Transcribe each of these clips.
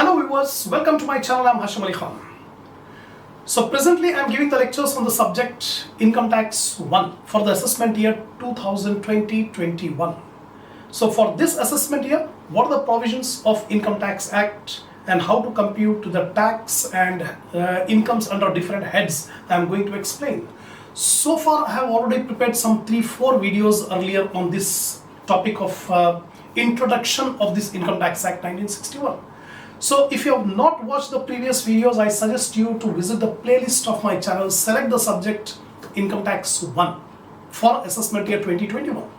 Hello viewers, welcome to my channel. I am Hashim Ali Khan. So presently I am giving the lectures on the subject Income Tax 1 for the assessment year 2020-21. So for this assessment year, what are the provisions of Income Tax Act and how to compute the tax and incomes under different heads I am going to explain. So far I have already prepared some 3-4 videos earlier on this topic of introduction of this Income Tax Act 1961. So if you have not watched the previous videos, I suggest you to visit the playlist of my channel, select the subject Income Tax 1 for assessment year 2021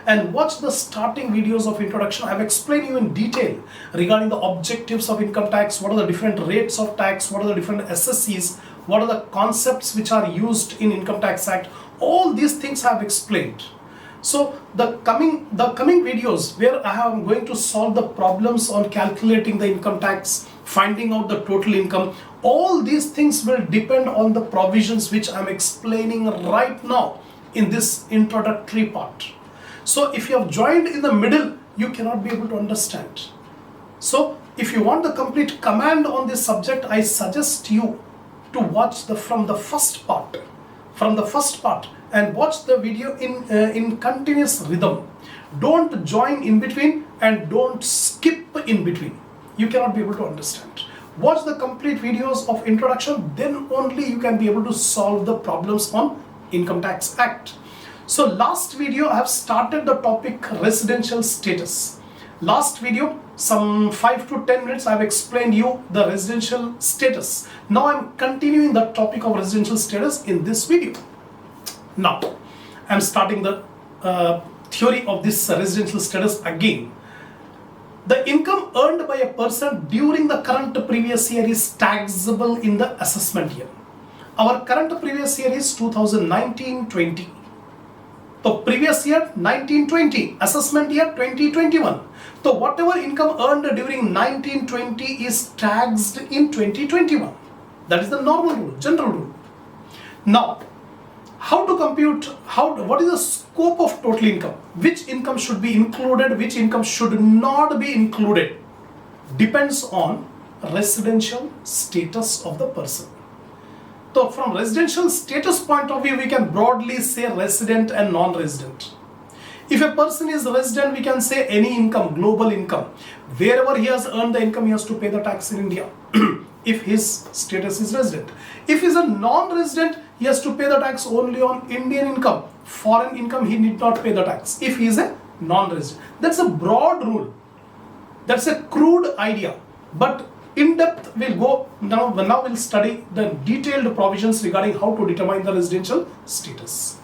and watch the starting videos of introduction. I have explained you in detail regarding the objectives of income tax, what are the different rates of tax, what are the different SSCs, what are the concepts which are used in Income Tax Act. All these things I have explained. So the coming videos where I am going to solve the problems on calculating the income tax, finding out the total income, all these things will depend on the provisions which I am explaining right now in this introductory part. So if you have joined in the middle, you cannot be able to understand. So if you want the complete command on this subject, I suggest you to watch from the first part and watch the video in continuous rhythm. Don't join in between and don't skip in between. You cannot be able to understand. Watch the complete videos of introduction, then only you can be able to solve the problems on Income Tax Act. So last video I have started the topic residential status. Last video, some 5 to 10 minutes, I have explained you the residential status. Now I am continuing the topic of residential status in this video. Now I am starting the theory of this residential status again. The income earned by a person during the current previous year is taxable in the assessment year. Our current previous year is 2019-20. So previous year 1920, assessment year 2021. So whatever income earned during 1920 is taxed in 2021. That is the normal rule, general rule. Now, how to compute, what is the scope of total income? Which income should be included, which income should not be included? Depends on residential status of the person. So from residential status point of view, we can broadly say resident and non-resident. If a person is resident, we can say any income, global income. Wherever he has earned the income, he has to pay the tax in India if his status is resident. If he is a non-resident, he has to pay the tax only on Indian income. Foreign income, he need not pay the tax if he is a non-resident. That's a broad rule. That's a crude idea. But in depth, we'll go now we'll study the detailed provisions regarding how to determine the residential status.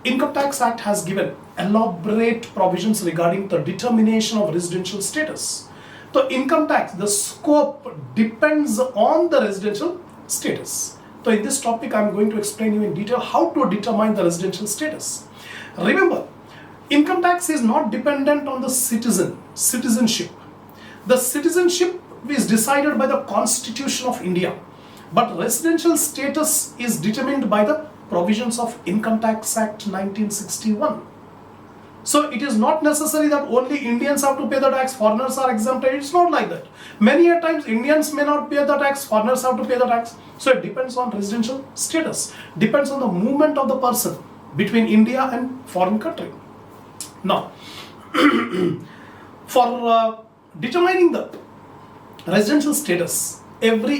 Income Tax Act has given elaborate provisions regarding the determination of residential status. So income tax, the scope depends on the residential status. So in this topic, I'm going to explain you in detail how to determine the residential status. Remember, income tax is not dependent on the citizenship. The citizenship is decided by the Constitution of India, but residential status is determined by the provisions of Income Tax Act 1961. So it is not necessary that only Indians have to pay the tax, foreigners are exempted. It's not like that. Many a times Indians may not pay the tax, foreigners have to pay the tax. So it depends on residential status, depends on the movement of the person between India and foreign country. Now, for determining the residential status, every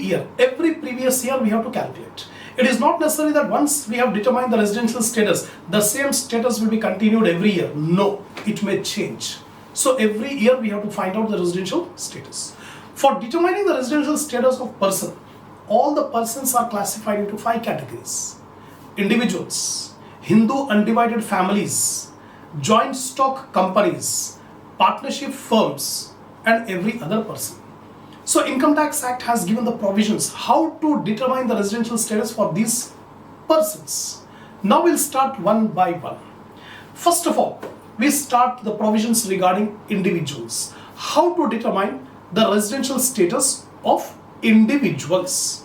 previous year we have to calculate. It is not necessary that once we have determined the residential status, the same status will be continued every year. No, it may change. So every year we have to find out the residential status. For determining the residential status of person, all the persons are classified into 5 categories. Individuals, Hindu undivided families, joint stock companies, partnership firms, and every other person. So Income Tax Act has given the provisions how to determine the residential status for these persons. Now we'll start one by one. First of all, we start the provisions regarding individuals. How to determine the residential status of individuals.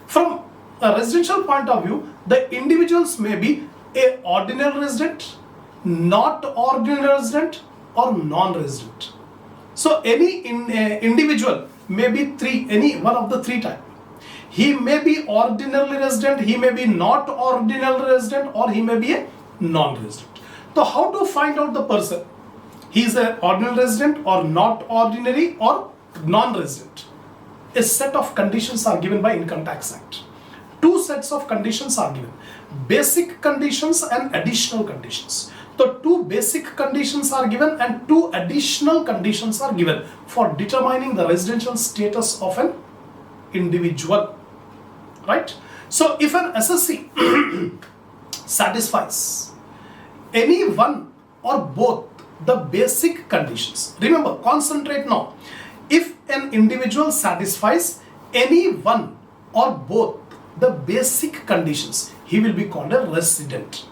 From a residential point of view, the individuals may be a ordinary resident, not ordinary resident, or non-resident. So any individual may be any one of the three types. He may be ordinarily resident, he may be not ordinarily resident, or he may be a non-resident. So how to find out the person? He is an ordinary resident or not ordinary or non-resident. A set of conditions are given by Income Tax Act. Two sets of conditions are given. Basic conditions and additional conditions. So two basic conditions are given and two additional conditions are given for determining the residential status of an individual. Right? So if an SSC satisfies any one or both the basic conditions, remember, concentrate now. If an individual satisfies any one or both the basic conditions, he will be called a resident.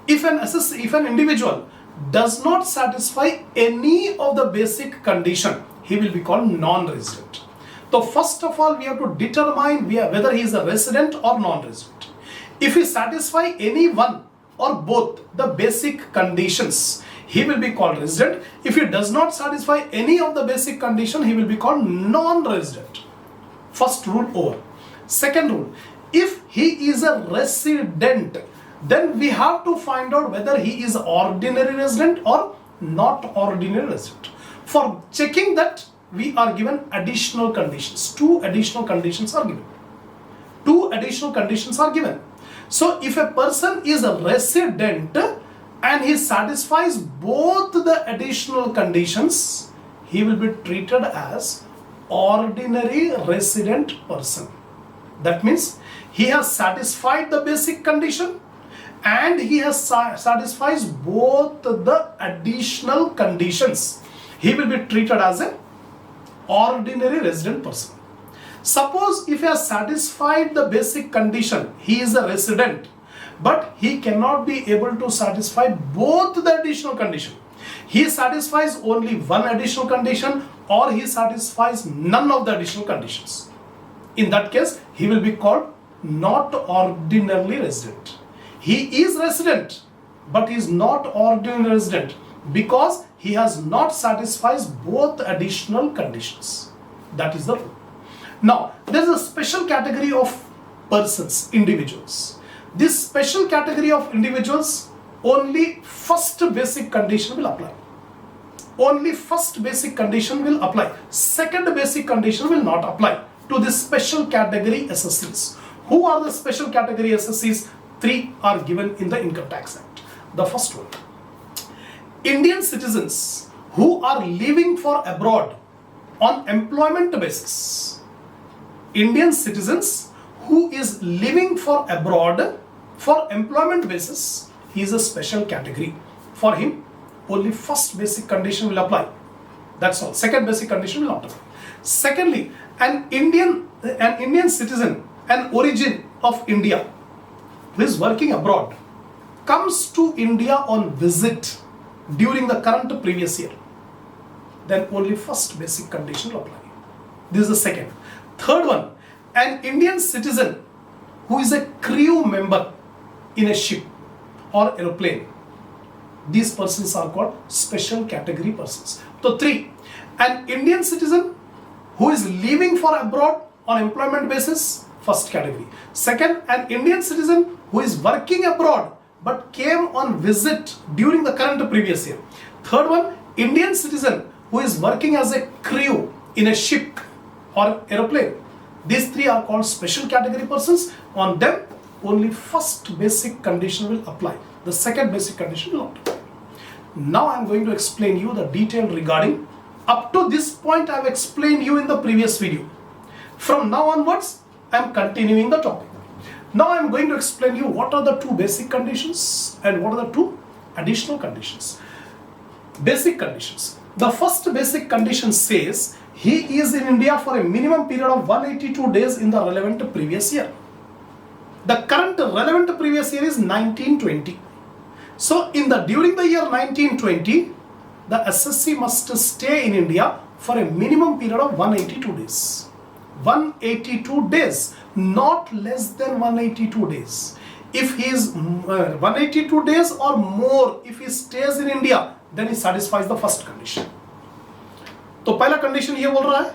If an individual does not satisfy any of the basic condition, he will be called non-resident. So first of all, we have to determine whether he is a resident or non-resident. If he satisfies any one or both the basic conditions, he will be called resident. If he does not satisfy any of the basic condition, he will be called non-resident. First rule over. Second rule, if he is a resident, then we have to find out whether he is ordinary resident or not ordinary resident. For checking that, we are given additional conditions. Two additional conditions are given. So if a person is a resident and he satisfies both the additional conditions, he will be treated as ordinary resident person. That means he has satisfied the basic condition and he has satisfies both the additional conditions. He will be treated as an ordinary resident person. Suppose if he has satisfied the basic condition, he is a resident, but he cannot be able to satisfy both the additional condition. He satisfies only one additional condition or he satisfies none of the additional conditions. In that case, he will be called not ordinarily resident. He is resident, but he is not ordinary resident because he has not satisfied both additional conditions. That is the rule. Now, there is a special category of persons, individuals. This special category of individuals, only first basic condition will apply. Only first basic condition will apply. Second basic condition will not apply to this special category SSCs. Who are the special category SSCs? Three are given in the Income Tax Act. The first one, Indian citizens who are living for abroad on employment basis. Indian citizens who is living for abroad for employment basis, he is a special category. For him, only first basic condition will apply. That's all. Second basic condition will not apply. Secondly, an Indian citizen, an origin of India, who is working abroad, comes to India on visit during the current previous year, then only first basic condition will apply. This is the second. Third one, an Indian citizen who is a crew member in a ship or aeroplane. These persons are called special category persons. So three, an Indian citizen who is living for abroad on employment basis, first category. Second, an Indian citizen who is working abroad but came on visit during the current previous year. Third one, Indian citizen who is working as a crew in a ship or aeroplane. These three are called special category persons. On them, only first basic condition will apply. The second basic condition will not apply. Now I am going to explain you the detail regarding. Up to this point I have explained you in the previous video. From now onwards, I am continuing the topic. Now I am going to explain you what are the two basic conditions and what are the two additional conditions. Basic conditions. The first basic condition says he is in India for a minimum period of 182 days in the relevant previous year. The current relevant previous year is 1920. So during the year 1920, the SSC must stay in India for a minimum period of 182 days. 182 days, not less than 182 days. If he is 182 days or more, if he stays in India, then he satisfies the first condition. तो पहला condition ये बोल रहा है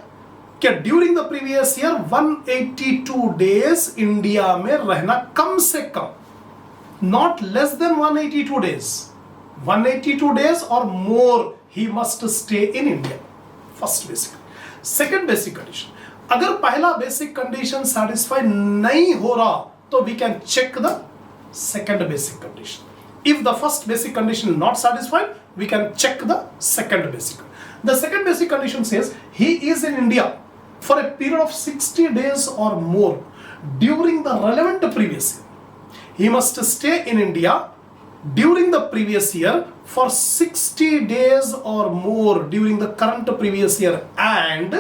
कि during the previous year 182 days India में रहना कम से कम, not less than 182 days. 182 days or more he must stay in India. First basic. Second basic condition. अगर पहला basic condition satisfy नहीं हो रहा तो we can check the second basic condition. If the first basic condition is not satisfied, we can check the second basic. The second basic condition says he is in India for a period of 60 days or more during the relevant previous year. He must stay in India during the previous year for 60 days or more during the current previous year and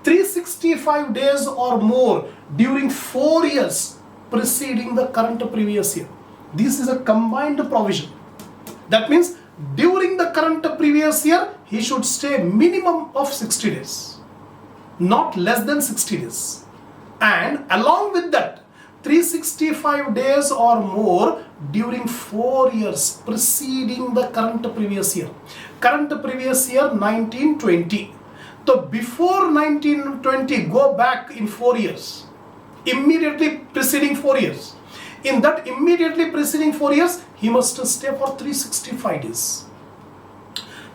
365 days or more during 4 years preceding the current previous year. This is a combined provision. That means during the current previous year he should stay minimum of 60 days, not less than 60 days, and along with that 365 days or more during 4 years preceding the current previous year. Current previous year 1920. So before 1920, go back in 4 years. Immediately preceding 4 years. In that immediately preceding 4 years, he must stay for 365 days.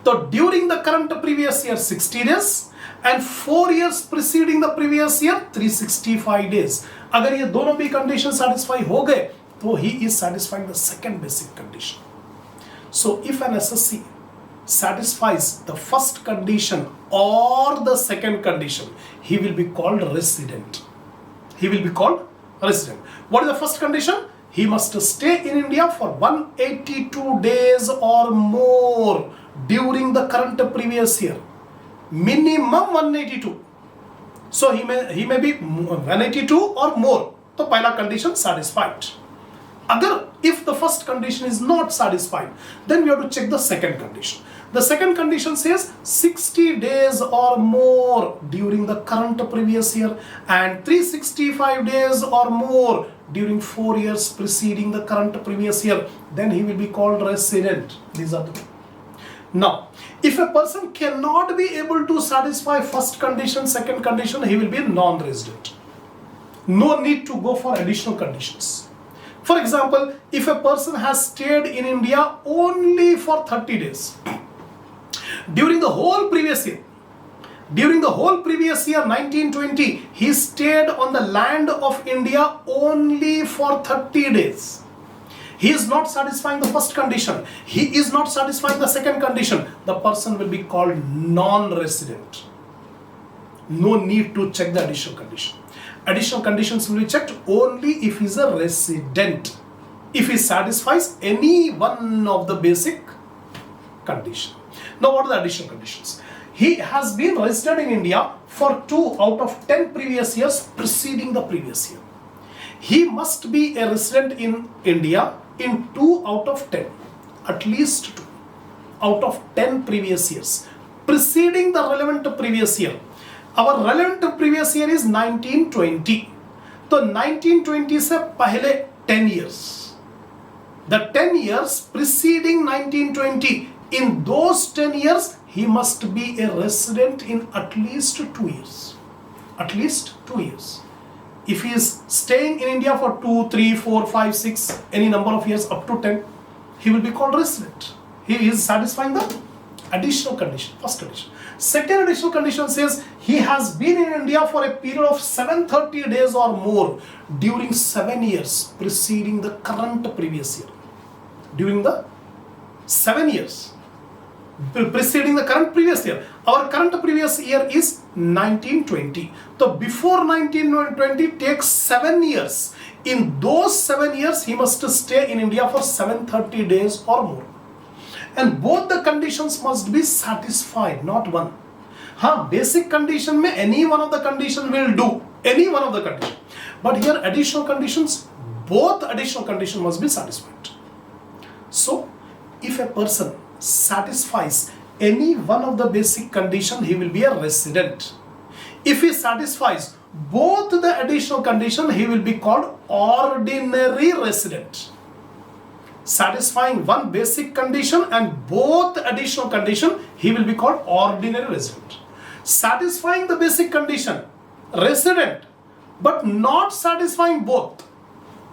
So during the current previous year 60 days and 4 years preceding the previous year 365 days. अगर ये दोनों भी condition satisfy हो गए तो he is satisfying the second basic condition. So if an SSC satisfies the first condition or the second condition, he will be called resident. He will be called resident. What is the first condition? He must stay in India for 182 days or more during the current previous year. Minimum 182. So he may be 182 or more. So pehla condition satisfied. If the first condition is not satisfied, then we have to check the second condition. The second condition says 60 days or more during the current previous year and 365 days or more during 4 years preceding the current previous year. Then he will be called resident. These are the two. Now, if a person cannot be able to satisfy first condition, second condition, he will be non-resident. No need to go for additional conditions. For example, if a person has stayed in India only for 30 days, during the whole previous year 1920, he stayed on the land of India only for 30 days. He is not satisfying the first condition. He is not satisfying the second condition. The person will be called non-resident. No need to check the additional condition. Additional conditions will be checked only if he is a resident. If he satisfies any one of the basic conditions. Now what are the additional conditions? He has been resident in India for 2 out of 10 previous years preceding the previous year. He must be a resident in India in 2 out of 10, at least 2 out of 10 previous years preceding the relevant previous year. Our relevant previous year is 1920. So 1920 से पहले 10 years. The 10 years preceding 1920, in those 10 years he must be a resident in at least 2 years. At least 2 years. If he is staying in India for 2, 3, 4, 5, 6, any number of years up to 10, he will be called resident. He is satisfying the additional condition, first condition. Second additional condition says he has been in India for a period of 730 days or more during 7 years preceding the current previous year. During the 7 years preceding the current previous year. Our current previous year is 1920. So before 1920 takes 7 years. In those 7 years he must stay in India for 730 days or more. And both the conditions must be satisfied, not one. Basic condition mein any one of the condition will do. Any one of the condition. But here additional conditions, both additional condition must be satisfied. So if a person satisfies any one of the basic condition, he will be a resident. If he satisfies both the additional condition, he will be called ordinary resident. Satisfying one basic condition and both additional condition, he will be called ordinary resident. satisfying the basic condition, resident, but not satisfying both.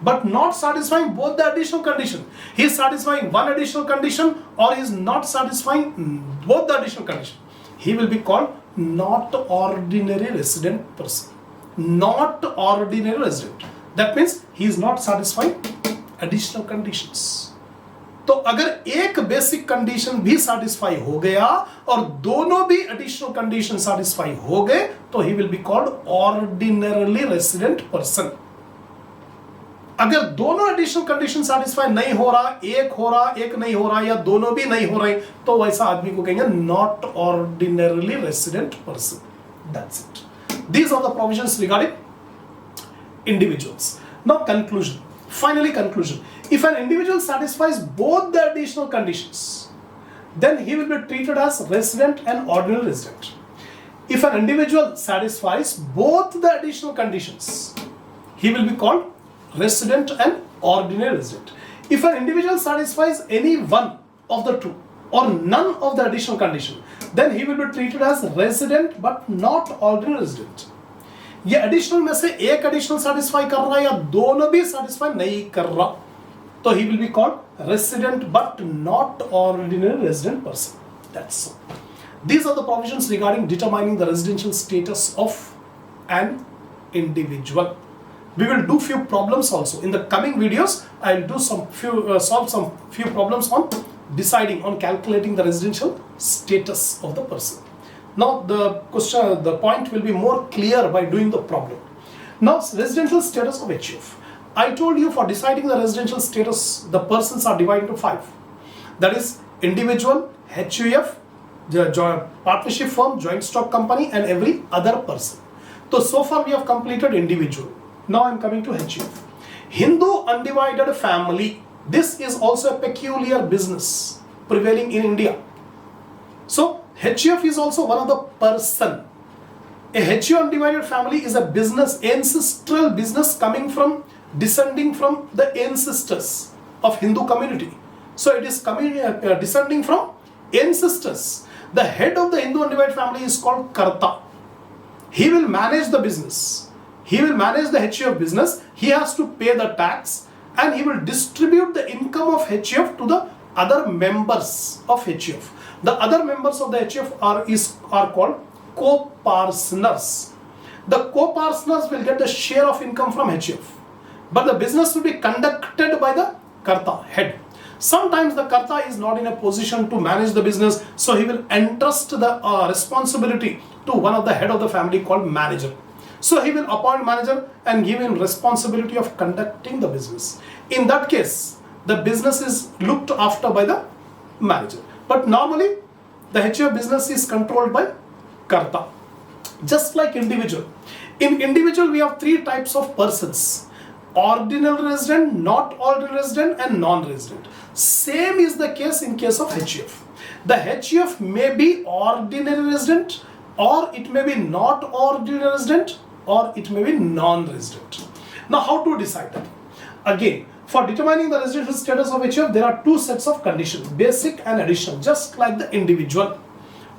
But not satisfying both the additional condition. He is satisfying one additional condition or he is not satisfying both the additional condition. He will be called not ordinary resident person. Not ordinary resident. That means he is not satisfying additional conditions. तो अगर एक basic condition भी satisfy हो गया और दोनों भी additional condition satisfy हो गए तो he will be called ordinarily resident person. अगर दोनों एडिशनल कंडीशन सेटिस्फाई नहीं हो रहा, एक नहीं हो रहा या दोनों भी नहीं हो रहे, तो वैसा आदमी को कहेंगे not ordinarily resident person. That's it. These are the provisions regarding individuals. Now conclusion. Finally conclusion. If an individual satisfies both the additional conditions, then he will be treated as resident and ordinary resident. If an individual satisfies both the additional conditions, he will be called resident and ordinary resident. If an individual satisfies any one of the two or none of the additional condition, then he will be treated as resident but not ordinary resident. ये additional में से एक additional satisfy कर रहा है या दोनों भी satisfy नहीं कर रहा, तो he will be called resident but not ordinary resident person. That's all. These are the provisions regarding determining the residential status of an individual. We will do few problems also in the coming videos. I will do solve some few problems on deciding on calculating the residential status of the person. Now the point will be more clear by doing the problem. Now residential status of HUF. I told you for deciding the residential status the persons are divided into 5. That is individual, HUF, the partnership firm, joint stock company and every other person. So far we have completed individual. Now I am coming to HUF. Hindu undivided family. This is also a peculiar business prevailing in India. So HUF is also one of the person. A HUF undivided family is a business, ancestral business descending from the ancestors of Hindu community. So it is descending from ancestors. The head of the Hindu undivided family is called Karta. He will manage the business. He will manage the HUF business, he has to pay the tax and he will distribute the income of HUF to the other members of HUF. The other members of the HUF are called co-partners. The co-partners will get the share of income from HUF. But the business will be conducted by the Karta, head. Sometimes the Karta is not in a position to manage the business, so he will entrust the responsibility to one of the head of the family called manager. So he will appoint manager and give him responsibility of conducting the business. In that case, the business is looked after by the manager. But normally, the HUF business is controlled by Karta. Just like individual. In individual, we have 3 types of persons. Ordinary resident, not ordinary resident and non-resident. Same is the case in case of HUF. The HUF may be ordinary resident or it may be not ordinary resident or it may be non-resident. Now how to decide that? Again, for determining the residential status of HUF, there are 2 sets of conditions, basic and additional, just like the individual.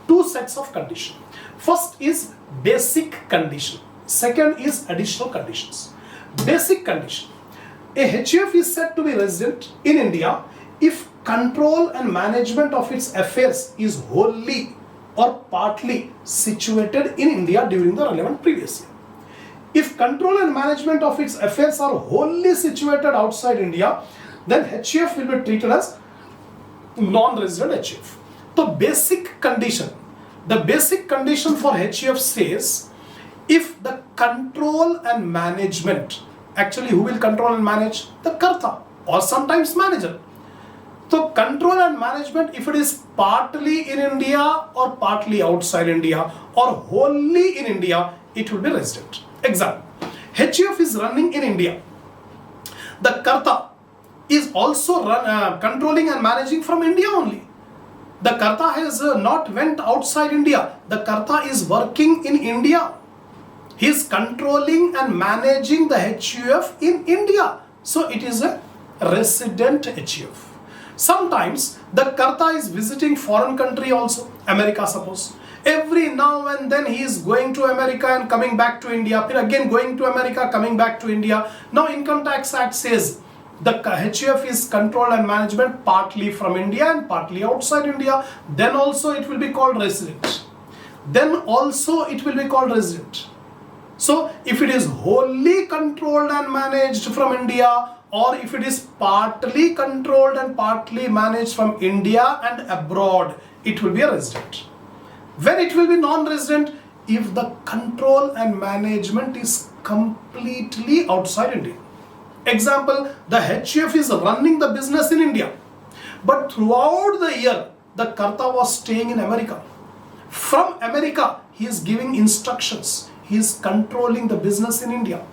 2 sets of conditions. First is basic condition. Second is additional conditions. Basic condition. A HUF is said to be resident in India if control and management of its affairs is wholly or partly situated in India during the relevant previous year. If control and management of its affairs are wholly situated outside India, then HUF will be treated as non-resident HUF. The basic condition for HUF says, if the control and management, actually who will control and manage? The Karta or sometimes manager. So control and management, if it is partly in India or partly outside India or wholly in India, it will be resident. Example, HUF is running in India. The Karta is also controlling and managing from India only. The Karta has not went outside India. The Karta is working in India. He is controlling and managing the HUF in India. So it is a resident HUF. Sometimes the Karta is visiting foreign country also, America suppose. Every now and then he is going to America and coming back to India, then again going to America, coming back to India. Now Income Tax Act says the HUF is controlled and management partly from India and partly outside India. Then also it will be called resident. Then also it will be called resident. So if it is wholly controlled and managed from India, or if it is partly controlled and partly managed from India and abroad, it will be a resident. When it will be non-resident, if the control and management is completely outside India. Example, the HUF is running the business in India, but throughout the year, the Karta was staying in America. From America, he is giving instructions. He is controlling the business in India.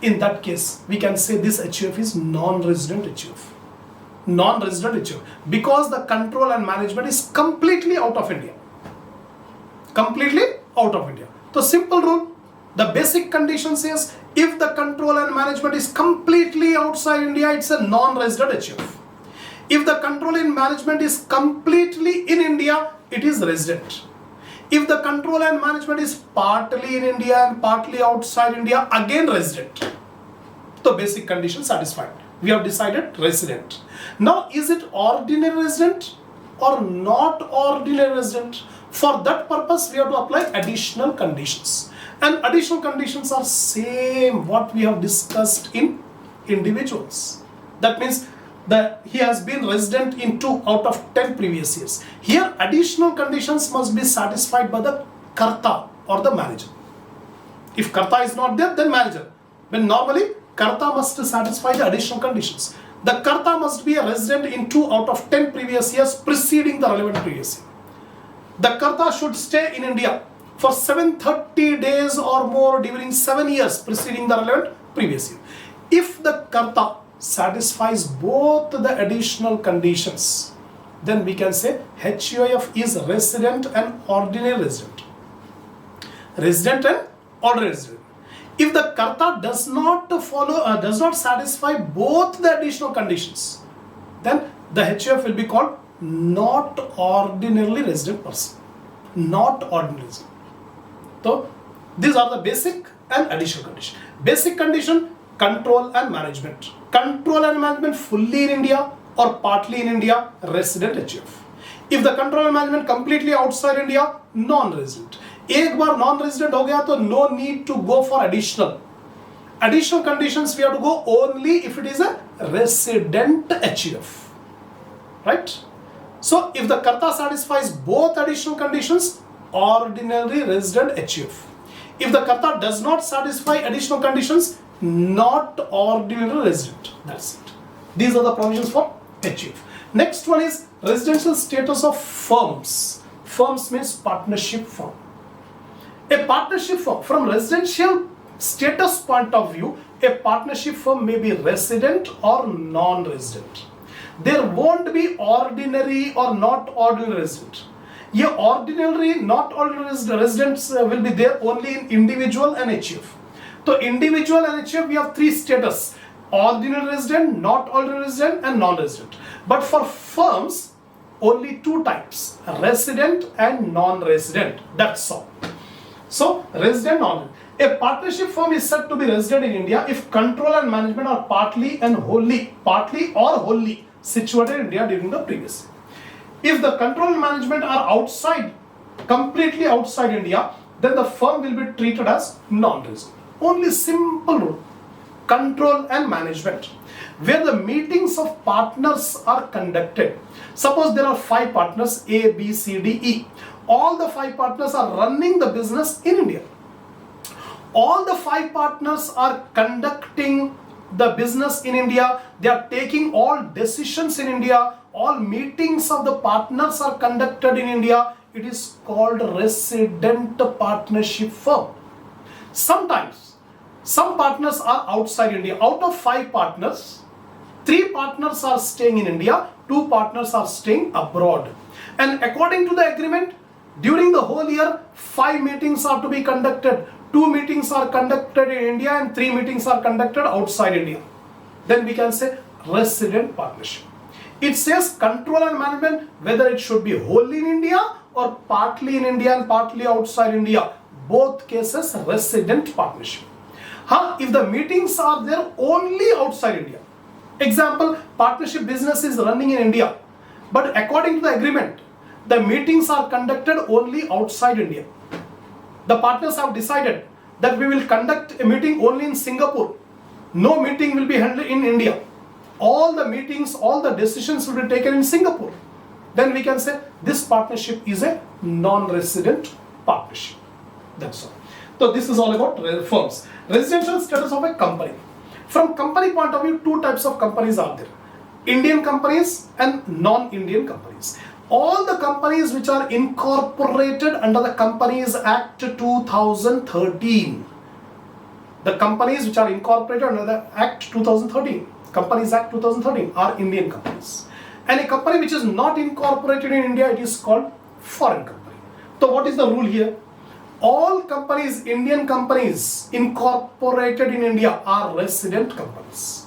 In that case, we can say this HUF is non-resident HUF. Non-resident HUF. Because the control and management is completely out of India. Completely out of India. So simple rule, the basic condition says if the control and management is completely outside India, it's a non-resident HUF. If the control and management is completely in India, it is resident. If the control and management is partly in India and partly outside India, again resident. The basic condition satisfied. We have decided resident. Now, is it ordinary resident or not ordinary resident? For that purpose, we have to apply additional conditions. And additional conditions are same what we have discussed in individuals. That means that he has been resident in 2 out of 10 previous years. Here additional conditions must be satisfied by the Karta or the manager. If Karta is not there, then manager. But normally Karta must satisfy the additional conditions. The Karta must be a resident in 2 out of 10 previous years preceding the relevant previous year. The Karta should stay in India for 730 days or more during 7 years preceding the relevant previous year. If the Karta satisfies both the additional conditions, then we can say HUF is resident and ordinary resident. Resident and ordinary resident. If the Karta does not satisfy both the additional conditions, then the HUF will be called not ordinarily resident person. Not ordinary resident. So these are the basic and additional condition. Basic condition, control and management. Control and management fully in India or partly in India, resident HUF. If the control and management completely outside India, non-resident. एक बार non-resident हो गया तो no need to go for additional. Additional conditions we have to go only if it is a resident HUF. Right? So if the Karta satisfies both additional conditions, ordinary resident HUF. If the Karta does not satisfy additional conditions, not ordinary resident. That's it. These are the provisions for HUF. Next one is residential status of firms. Firms means partnership firm. A partnership firm, from residential status point of view, a partnership firm may be resident or non-resident. There won't be ordinary or not ordinary resident. Yeah, ordinary, not ordinary residents will be there only in individual and HUF. So individual and HUF we have 3 status: ordinary resident, not ordinary resident and non-resident. But for firms, only 2 types: resident and non-resident. That's all. So resident, non-resident. A partnership firm is said to be resident in India if control and management are partly or wholly situated in India during the previous year. If the control and management are outside, completely outside India, then the firm will be treated as non-resident. Only simple rule. Control and management. Where the meetings of partners are conducted. Suppose there are 5 partners, A, B, C, D, E. All the 5 partners are running the business in India. All the 5 partners are conducting the business in India. They are taking all decisions in India. All meetings of the partners are conducted in India. It is called resident partnership firm. Sometimes some partners are outside India. Out of 5 partners, 3 partners are staying in India, 2 partners are staying abroad. And according to the agreement, during the whole year, 5 meetings are to be conducted. 2 meetings are conducted in India and 3 meetings are conducted outside India. Then we can say resident partnership. It says control and management, whether it should be wholly in India or partly in India and partly outside India, both cases resident partnership. If the meetings are there only outside India, example, partnership business is running in India, but according to the agreement, the meetings are conducted only outside India. The partners have decided that we will conduct a meeting only in Singapore. No meeting will be held in India. All the meetings, all the decisions will be taken in Singapore. Then we can say this partnership is a non-resident partnership. That's all. So this is all about firms. Residential status of a company. From company point of view, two types of companies are there. Indian companies and non-Indian companies. All the companies which are incorporated under the Companies Act 2013. The companies which are incorporated under the Act 2013, Companies Act 2013 are Indian companies. And a company which is not incorporated in India, it is called foreign company. So what is the rule here? All companies, Indian companies incorporated in India are resident companies.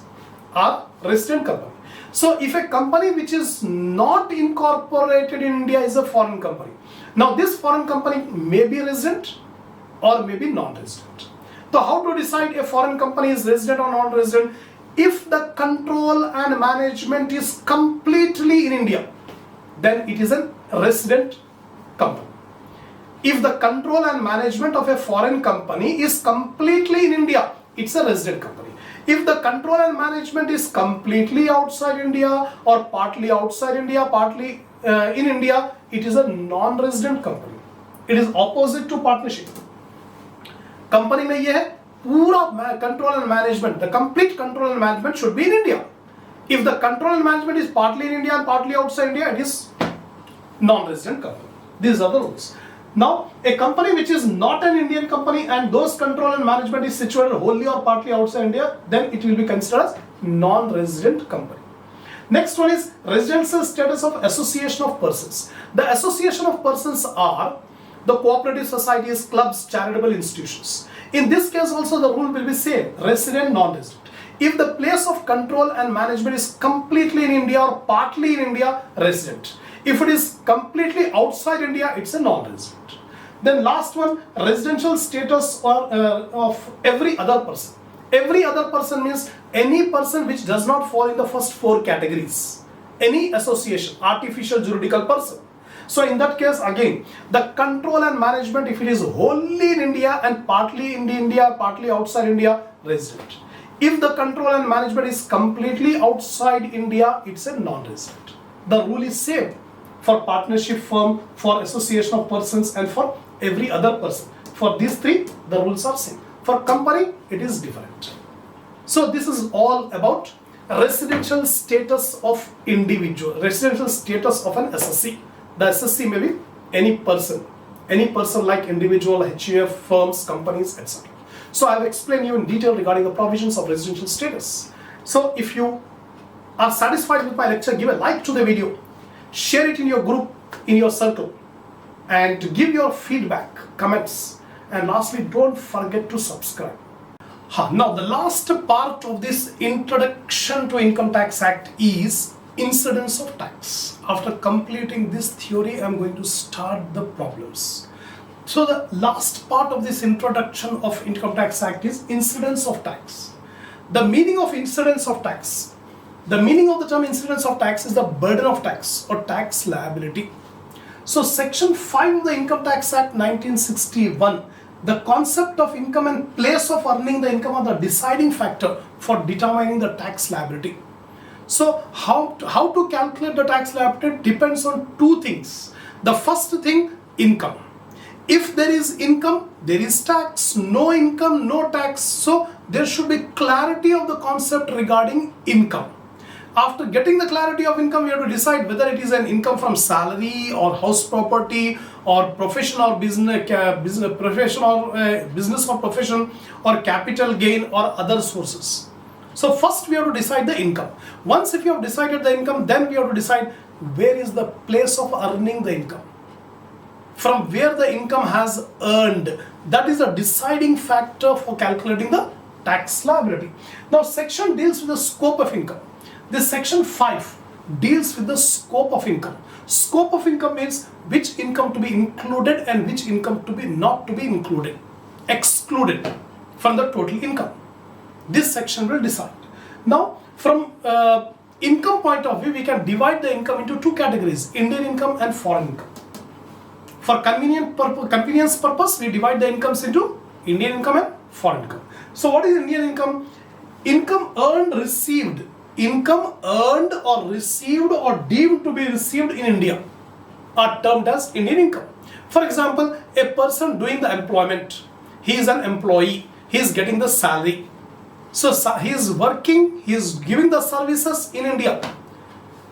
So if a company which is not incorporated in India is a foreign company. Now this foreign company may be resident or may be non-resident. So how to decide a foreign company is resident or non-resident? If the control and management is completely in India, then it is a resident company. If the control and management of a foreign company is completely in India, it's a resident company. If the control and management is completely outside India or partly outside India, partly in India, it is a non-resident company. It is opposite to partnership. Company में ये है पूरा control and management, the complete control and management should be in India. If the control and management is partly in India and partly outside India, it is non-resident company. These are the rules. Now, a company which is not an Indian company and those control and management is situated wholly or partly outside India, then it will be considered as non-resident company. Next one is residential status of association of persons. The association of persons are the cooperative societies, clubs, charitable institutions. In this case also the rule will be same, resident, non-resident. If the place of control and management is completely in India or partly in India, resident. If it is completely outside India, it's a non-resident. Then last one, residential status of every other person. Every other person means any person which does not fall in the first four categories. Any association, artificial juridical person. So in that case again, the control and management, if it is wholly in India and partly in India, partly outside India, resident. If the control and management is completely outside India, it's a non-resident. The rule is same for partnership firm, for association of persons and for every other person. For these three, the rules are same. For company, it is different. So this is all about residential status of individual, residential status of an SSC. The SSC may be any person like individual, HUF, firms, companies, etc. So I have explained you in detail regarding the provisions of residential status. So if you are satisfied with my lecture, give a like to the video, share it in your group, in your circle, and give your feedback, comments, and lastly, don't forget to subscribe. Now the last part of this introduction to Income Tax Act is incidence of tax. After completing this theory, I am going to start the problems. So the last part of this introduction of Income Tax Act is incidence of tax. The meaning of incidence of tax. The meaning of the term incidence of tax is the burden of tax or tax liability. So section 5 of the Income Tax Act 1961, the concept of income and place of earning the income are the deciding factor for determining the tax liability. So how to calculate the tax liability depends on two things. The first thing, income. If there is income, there is tax. No income, no tax. So there should be clarity of the concept regarding income. After getting the clarity of income, we have to decide whether it is an income from salary or house property or profession or business or profession or capital gain or other sources. So first we have to decide the income. Once if you have decided the income, then we have to decide where is the place of earning the income. From where the income has earned. That is a deciding factor for calculating the tax liability. Now section deals with the scope of income. This section 5 deals with the scope of income. Scope of income means which income to be included and which income to be not to be included, excluded from the total income. This section will decide. Now, from income point of view, we can divide the income into two categories: Indian income and foreign income. For convenience purpose, we divide the incomes into Indian income and foreign income. So what is Indian income? Income earned, received. Income earned or received or deemed to be received in India are termed as Indian income. For example, a person doing the employment, he is an employee, he is getting the salary. So he is working, he is giving the services in India.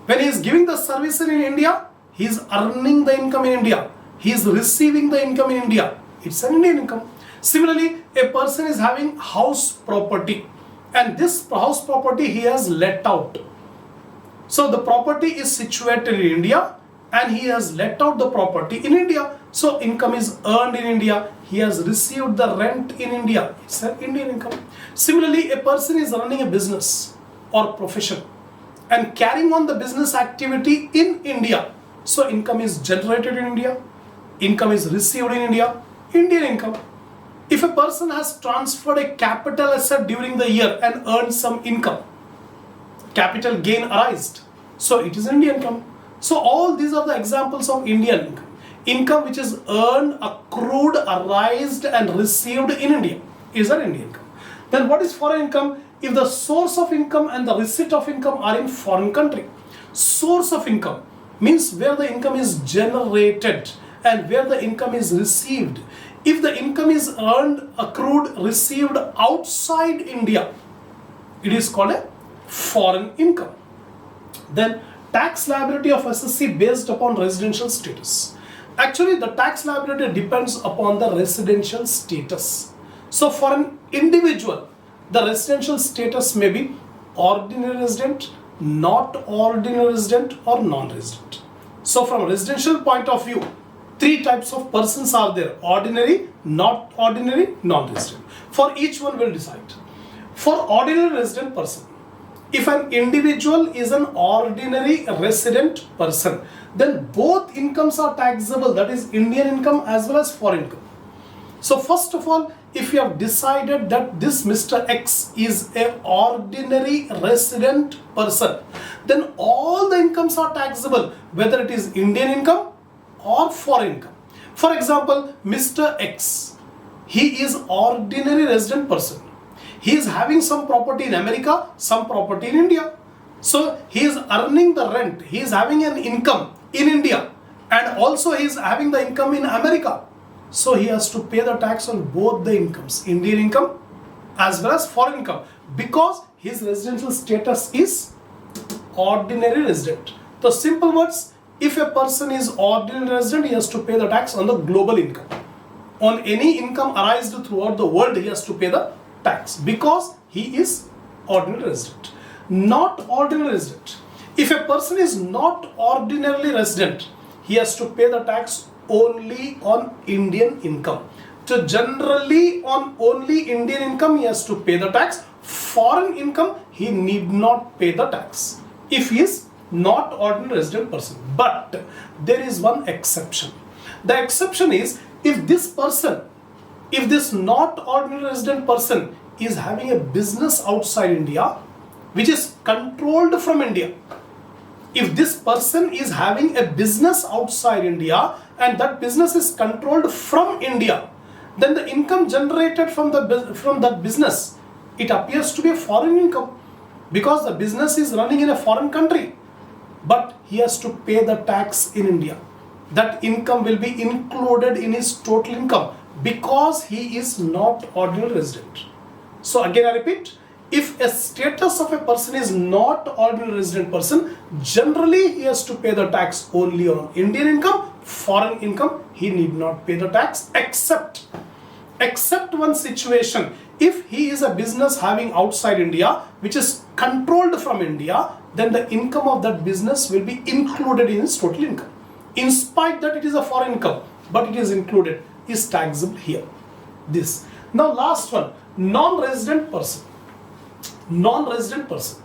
When he is giving the services in India, he is earning the income in India. He is receiving the income in India. It's an Indian income. Similarly, a person is having house property, and this house property he has let out. So the property is situated in India and he has let out the property in India. So income is earned in India. He has received the rent in India. It's an Indian income. Similarly, a person is running a business or profession and carrying on the business activity in India. So income is generated in India. Income is received in India. Indian income. If a person has transferred a capital asset during the year and earned some income, capital gain arised, so it is Indian income. So all these are the examples of Indian income. Income which is earned, accrued, arised and received in India is an Indian income. Then what is foreign income? If the source of income and the receipt of income are in foreign country. Source of income means where the income is generated and where the income is received. If the income is earned, accrued, received outside India, it is called a foreign income. Then tax liability of SSC based upon residential status. Actually, the tax liability depends upon the residential status. So for an individual, the residential status may be ordinary resident, not ordinary resident or non-resident. So from a residential point of view, three types of persons are there: ordinary, not ordinary, non-resident. For each one we'll decide. For ordinary resident person, if an individual is an ordinary resident person, then both incomes are taxable, that is Indian income as well as foreign income. So first of all, if you have decided that this Mr. X is an ordinary resident person, then all the incomes are taxable, whether it is Indian income or foreign income. For example, Mr. X, he is ordinary resident person. He is having some property in America, some property in India. So he is earning the rent, he is having an income in India and also he is having the income in America. So he has to pay the tax on both the incomes, Indian income as well as foreign income, because his residential status is ordinary resident. The simple words, if a person is ordinary resident, he has to pay the tax on the global income. On any income arised throughout the world, he has to pay the tax because he is ordinary resident. Not ordinary resident. If a person is not ordinarily resident, he has to pay the tax only on Indian income. So generally on only Indian income he has to pay the tax. Foreign income he need not pay the tax if he is not ordinary resident person. But there is one exception. The exception is if this not ordinary resident person is having a business outside India which is controlled from India. If this person is having a business outside India and that business is controlled from India, then the income generated from that business, it appears to be a foreign income because the business is running in a foreign country, but he has to pay the tax in India. That income will be included in his total income because he is not ordinary resident. So again I repeat, if a status of a person is not ordinary resident person, generally he has to pay the tax only on Indian income. Foreign income he need not pay the tax, except one situation. If he is a business having outside India which is controlled from India, then the income of that business will be included in his total income. In spite that it is a foreign income, but it is included, is taxable here. This. Now last one, non-resident person. Non-resident person.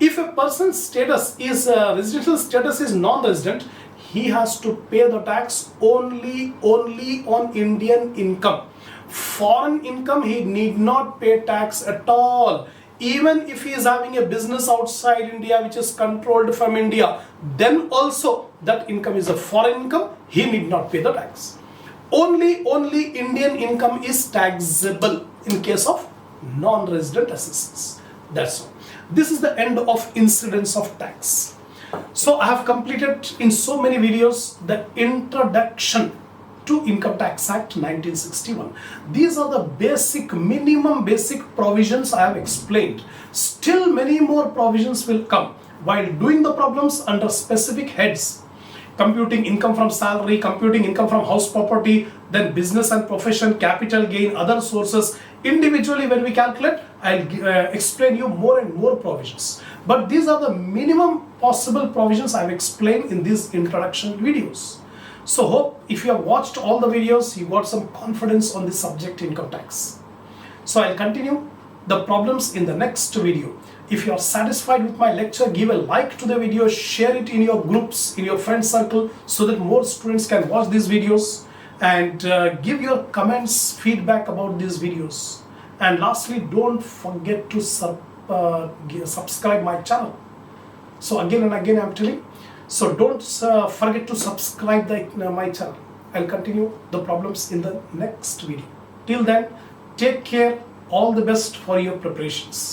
If a person's status is residential status is non-resident, he has to pay the tax only on Indian income. Foreign income, he need not pay tax at all. Even if he is having a business outside India which is controlled from India, then also that income is a foreign income, he need not pay the tax. Only Indian income is taxable in case of non-resident assets. That's all. This is the end of incidence of tax. So I have completed in so many videos the introduction to Income Tax Act 1961. These are the minimum basic provisions I have explained. Still many more provisions will come while doing the problems under specific heads. Computing income from salary, computing income from house property, then business and profession, capital gain, other sources. Individually when we calculate, I'll explain you more and more provisions. But these are the minimum possible provisions I've explained in these introduction videos. So hope if you have watched all the videos, you got some confidence on this subject income tax. So I'll continue the problems in the next video. If you are satisfied with my lecture, give a like to the video, share it in your groups, in your friend circle, so that more students can watch these videos, and give your comments, feedback about these videos. And lastly, don't forget to subscribe my channel. So again and again I'm telling, so don't forget to subscribe my channel. I'll continue the problems in the next video. Till then, take care, all the best for your preparations.